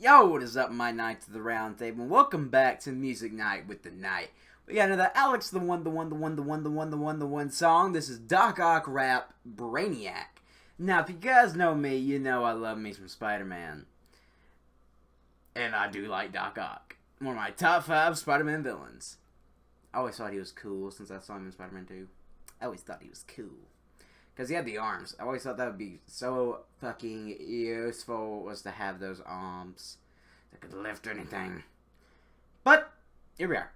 Yo, what is up, my Knights of the Round Table? Welcome back to Music Night with the Knight. We got another Alex the One song. This is Doc Ock rap Brainiac. Now, if you guys know me, you know I love me some Spider-Man. And I do like Doc Ock. One of my top 5 Spider-Man villains. I always thought he was cool since I saw him in Spider-Man 2. I always thought he was cool. Because he had the arms. I always thought that would be so fucking useful, was to have those arms that could lift anything. But, here we are.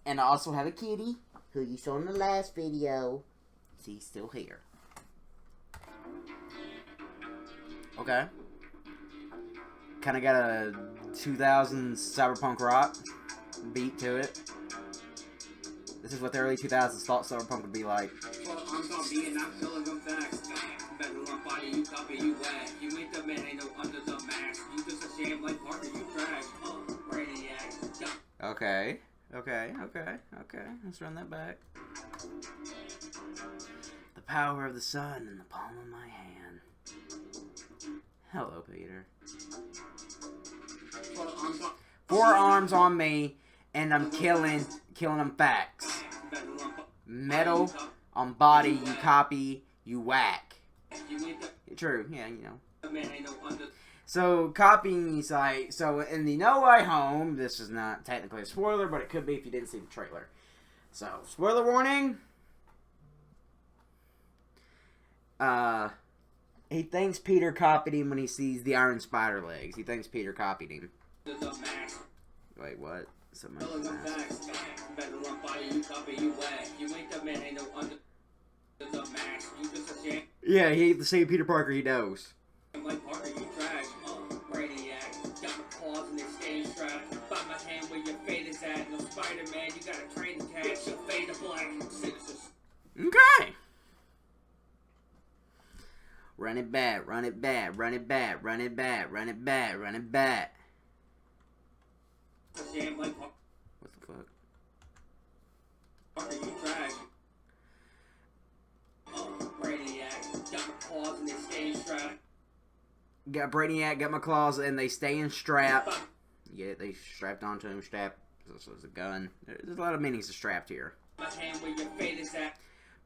And I also have a kitty, who you saw in the last video. He's still here. Okay. Kind of got a 2000s cyberpunk rock beat to it. This is what the early 2000s thought cyberpunk would be like. Well, I'm gonna be and I'm filling them facts. Better run body, you copy, you whack. You ain't the man, ain't no under the mask. You just a sham like Parker, you trash. Brainiac. Okay. Let's run that back. The power of the sun in the palm of my hand. Hello, Peter. Well, 4 arms on me, and I'm killing them facts. Metal on body, you copy, you whack. True, yeah, you know. So, copying is like, so in the No Way Home, this is not technically a spoiler, but it could be if you didn't see the trailer. So, spoiler warning. He thinks Peter copied him when he sees the Iron Spider legs. He thinks Peter copied him. Wait, what? Something like that. Yeah, he ain't the same Peter Parker he knows. Like Parker, you trash. Brainiac. Got my claws in their stain strap. By my hand where your fate is at. No Spider-Man, you gotta train to catch. Your fate of black. Okay. Run it back, run it back, run it back, run it back, run it back, run it back. What the fuck? Parker, you trash. Brainiac. Got my claws in their stain strap. Got Brainiac, got my claws, and they stay in strap. Yeah, they strapped onto him, strap. So it's a gun. There's a lot of meanings to strapped here. My hand where your fate is at.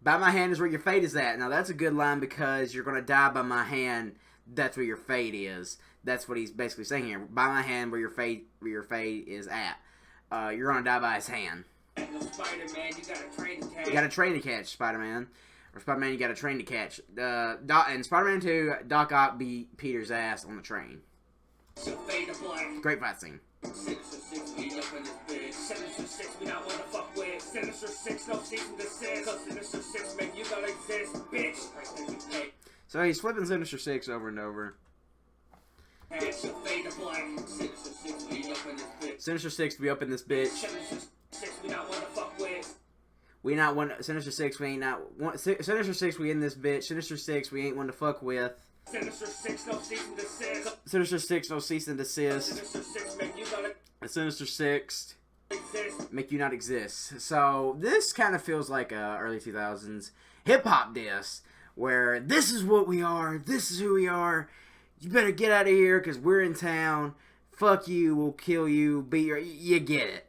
By my hand is where your fate is at. Now, that's a good line because you're going to die by my hand. That's where your fate is. That's what he's basically saying here. By my hand where your fate is at. You're going to die by his hand. No Spider-Man, you gotta train to catch. You got to train to catch, Spider-Man. Or Spider-Man, you got to train to catch. In Spider-Man 2, Doc Ock beat Peter's ass on the train. So fade to black. Great fight scene. Sinister 6, we up in this bitch. Sinister 6, we not wanna fuck with. Sinister 6, no cease and desist. Cause Sinister 6, make you gotta exist, bitch. Price that you pay. So he's flipping Sinister 6 over and over. And so fade to black. Sinister 6, we up in this bitch. Sinister 6, we up in this bitch. Sinister 6, we not wanna fuck with. We not one. Sinister 6, we ain't not one. Sinister 6, we in this bitch. Sinister 6, we ain't one to fuck with. Sinister 6, no cease and desist. Sinister 6, no cease and desist. Sinister 6, make you gotta Sinister 6, exist. make you not exist. So this kind of feels like a early 2000s hip hop diss, where this is what we are, this is who we are. You better get out of here because we're in town. Fuck you, we'll kill you. Beat your. You get it.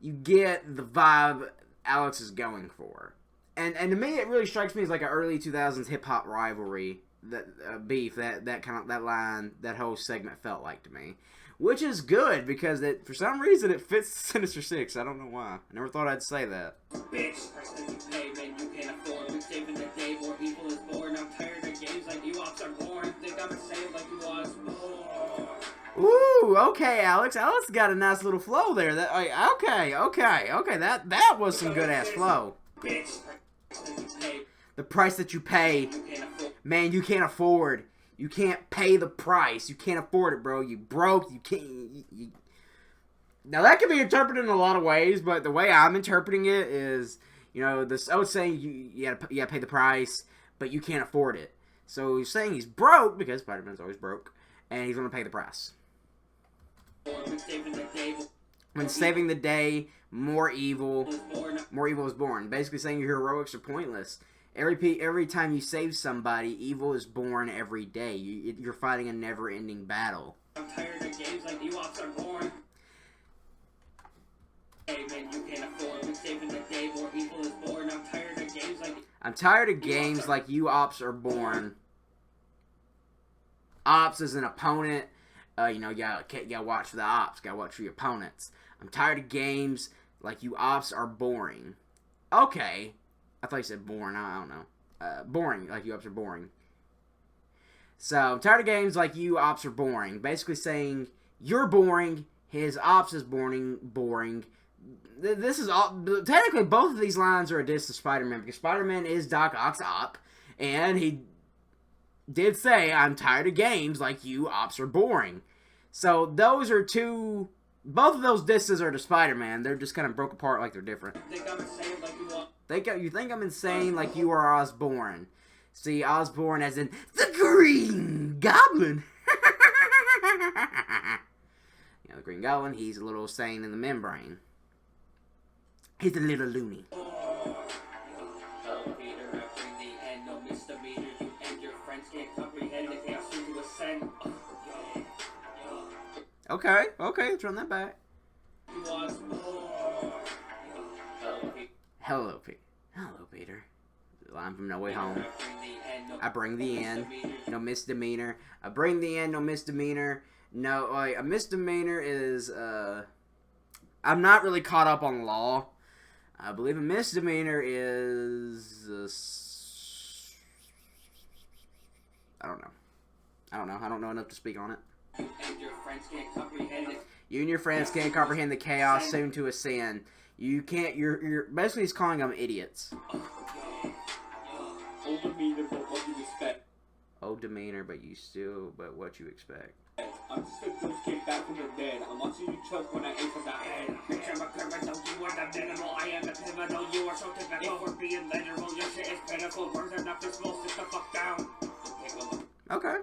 You get the vibe Alex is going for, and to me it really strikes me as like an early 2000s hip hop rivalry. That beef, that kind of that line, that whole segment felt like to me, which is good because it for some reason it fits Sinister 6. I don't know why. I never thought I'd say that. Bitch, price that you pay, man, you can't afford. We're saving the day, more people is born. I'm tired of games like you ops are born. Think I'm insane like you was born. Ooh, okay, Alex. Alex got a nice little flow there. That okay. That was some good ass flow. Bitch, price that you pay, The price that you pay, you can't afford. man, you can't afford. You can't pay the price. You can't afford it, bro. You broke. You can't. Now that can be interpreted in a lot of ways, but the way I'm interpreting it is, you know, this old saying you gotta pay the price, but you can't afford it. So he's saying he's broke because Spider-Man's always broke, and he's gonna pay the price. When saving the day, more evil is born. Basically saying your heroics are pointless. Every time you save somebody, evil is born every day. You're fighting a never-ending battle. I'm tired of games like you ops are born. Hey man, you can't afford me saving the day, more evil is born. I'm tired of games like I'm tired of games like you ops are born. Ops is an opponent. You know, you gotta watch for the ops. Gotta watch for your opponents. I'm tired of games like you ops are boring. Okay. I thought you said boring. I don't know. Boring. Like you ops are boring. So, I'm tired of games like you ops are boring. Basically saying, you're boring. His ops is boring. This is all... Technically, both of these lines are a diss to Spider-Man. Because Spider-Man is Doc Ock's op. And he did say, I'm tired of games like you ops are boring. So, those are two... Both of those disses are to Spider-Man. They're just kind of broke apart like they're different. You think I'm insane like you are Osborn. See, Osborn as in the Green Goblin. You know, the Green Goblin, he's a little sane in the membrane. He's a little loony. Okay, let's run that back. Hello, Peter. Line from No Way Home. I bring the end. No misdemeanor. I bring the end. No misdemeanor. No, like, a misdemeanor is, I'm not really caught up on law. I believe a misdemeanor is, I don't know. I don't know enough to speak on it. You and your friends can't comprehend the chaos soon to ascend. You can't, you're basically he's calling them idiots. Old demeanor, but what you expect. Old demeanor, but what you expect. I'm just a ghost kid back from the dead. I'm watching you choke when I aim for that head. Picture my criminal, you are the minimal. I am the pivotal, you are so typical. If we're being literal, your shit is pitiful. Words are not this small, sit the fuck down. Okay.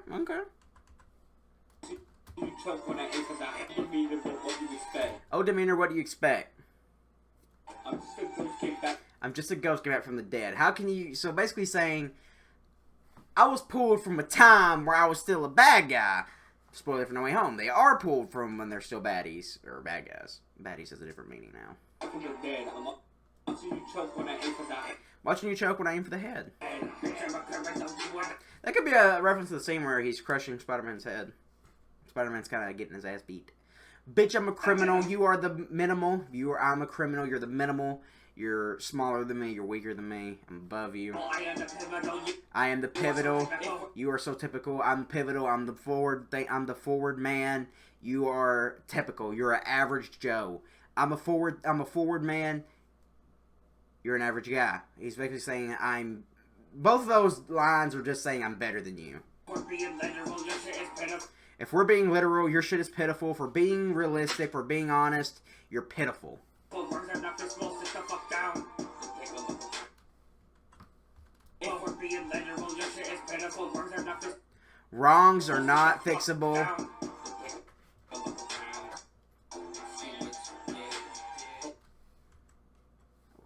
You choke when I aim for that head. Demeanor, but what you expect. Oh, demeanor, what do you expect? I'm just a ghost kid back. I'm just a ghost kid back from the dead. How can you... So basically saying, I was pulled from a time where I was still a bad guy. Spoiler for No Way Home. They are pulled from when they're still baddies. Or bad guys. Baddies has a different meaning now. From the dead. I'm watching you choke when I aim for that head. Watching you choke when I aim for the head. That could be a reference to the scene where he's crushing Spider-Man's head. Spider-Man's kind of getting his ass beat. Bitch, I'm a criminal. You are the minimal. I'm a criminal. You're the minimal. You're smaller than me. You're weaker than me. I'm above you. I am the pivotal. You are so typical. I'm pivotal. I'm the forward man. You are typical. You're an average Joe. I'm a forward man. You're an average guy. He's basically saying I'm... Both of those lines are just saying I'm better than you. If we're being literal, your shit is pitiful. For being realistic, for being honest, you're pitiful. Wrongs are not fixable.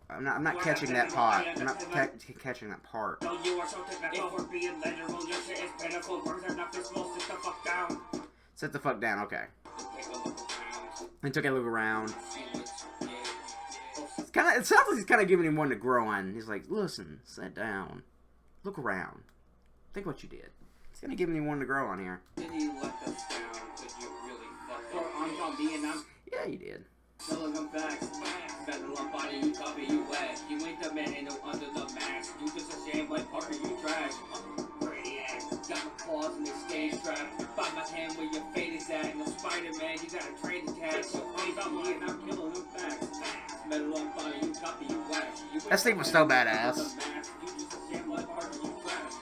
I'm not catching that part. I'm not catching that part. Sit the fuck down, okay. And took a look around. It sounds like he's kind of giving him one to grow on. He's like, listen, sit down. Look around. Think what you did. He's kind of giving him one to grow on here. Did he let us down? Did you really fuck up? Yeah, you did. Telling them facts, better lump body, you copy, you whack. You ain't the man, ain't no under the mask. You just a shame like Parker, you trash. Brainiac, got my claws in the stage strap. By my hand where your fate is at. No Spider-Man, you gotta train the cat. So face I'm lying, I'm killing them facts. Better lump body, you copy, you whack. That thing was so badass. You just a shame like Parker, you trash.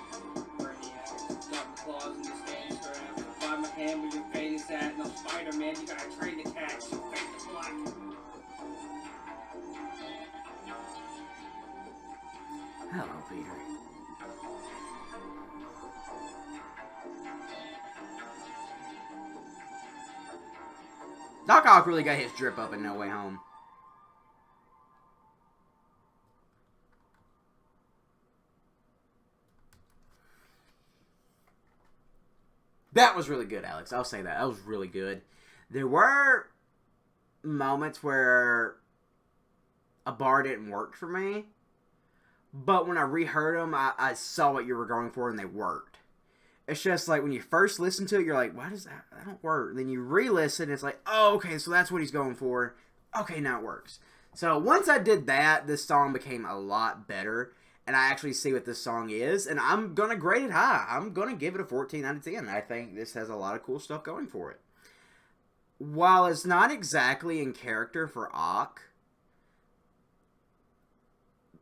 Brainiac, got my claws in the stage strap. By my hand where your fate is at. No Spider-Man, you gotta train the cat. So face the black. Hello, Peter. Doc Ock really got his drip up in No Way Home. That was really good, Alex. I'll say that. That was really good. There were moments where a bar didn't work for me, but when I reheard them, I saw what you were going for, and they worked. It's just like when you first listen to it, you're like, why does that don't work? Then you re-listen, it's like, oh, okay, so that's what he's going for. Okay, now it works. So once I did that, this song became a lot better, and I actually see what this song is, and I'm going to grade it high. I'm going to give it a 14 out of 10. I think this has a lot of cool stuff going for it. While it's not exactly in character for Ak,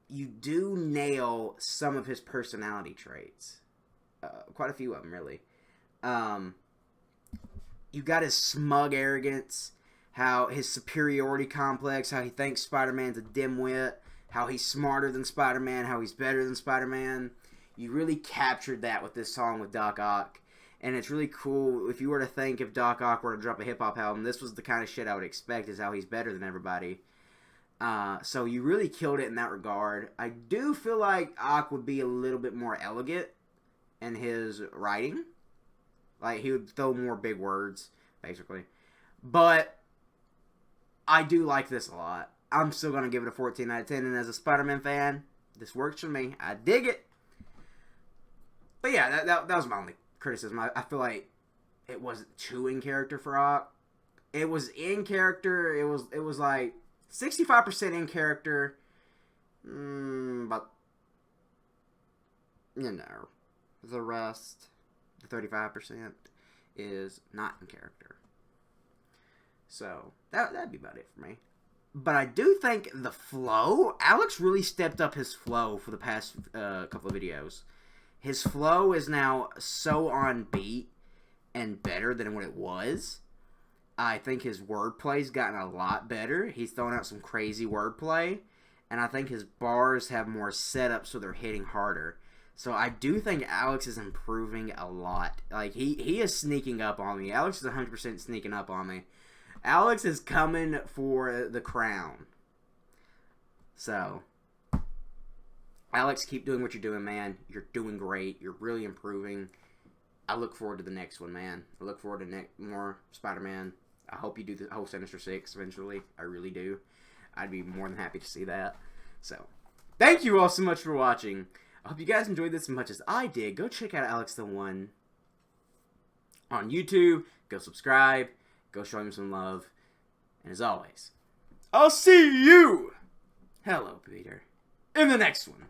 you do nail some of his personality traits. Quite a few of them, really. You got his smug arrogance, how his superiority complex, how he thinks Spider-Man's a dimwit, how he's smarter than Spider-Man, how he's better than Spider-Man. You really captured that with this song with Doc Ock. And it's really cool. If you were to think if Doc Ock were to drop a hip-hop album, this was the kind of shit I would expect, is how he's better than everybody. So you really killed it in that regard. I do feel like Ock would be a little bit more elegant in his writing. Like, he would throw more big words, basically. But I do like this a lot. I'm still going to give it a 14 out of 10. And as a Spider-Man fan, this works for me. I dig it. But yeah, that was my only criticism. I feel like it wasn't too in character for Ock. It was in character. It was like 65% in character. But, you know, the rest, the 35%, is not in character. So, that'd be about it for me. But I do think the flow, Alex really stepped up his flow for the past couple of videos. His flow is now so on beat and better than what it was. I think his wordplay's gotten a lot better. He's thrown out some crazy wordplay. And I think his bars have more setup, so they're hitting harder. So I do think Alex is improving a lot. Like, he is sneaking up on me. Alex is 100% sneaking up on me. Alex is coming for the crown. So, Alex, keep doing what you're doing, man. You're doing great. You're really improving. I look forward to the next one, man. I look forward to more Spider-Man. I hope you do the whole Sinister Six eventually. I really do. I'd be more than happy to see that. So, thank you all so much for watching. I hope you guys enjoyed this as much as I did. Go check out AlexTheOne on YouTube. Go subscribe. Go show him some love. And as always, I'll see you, hello, Peter, in the next one.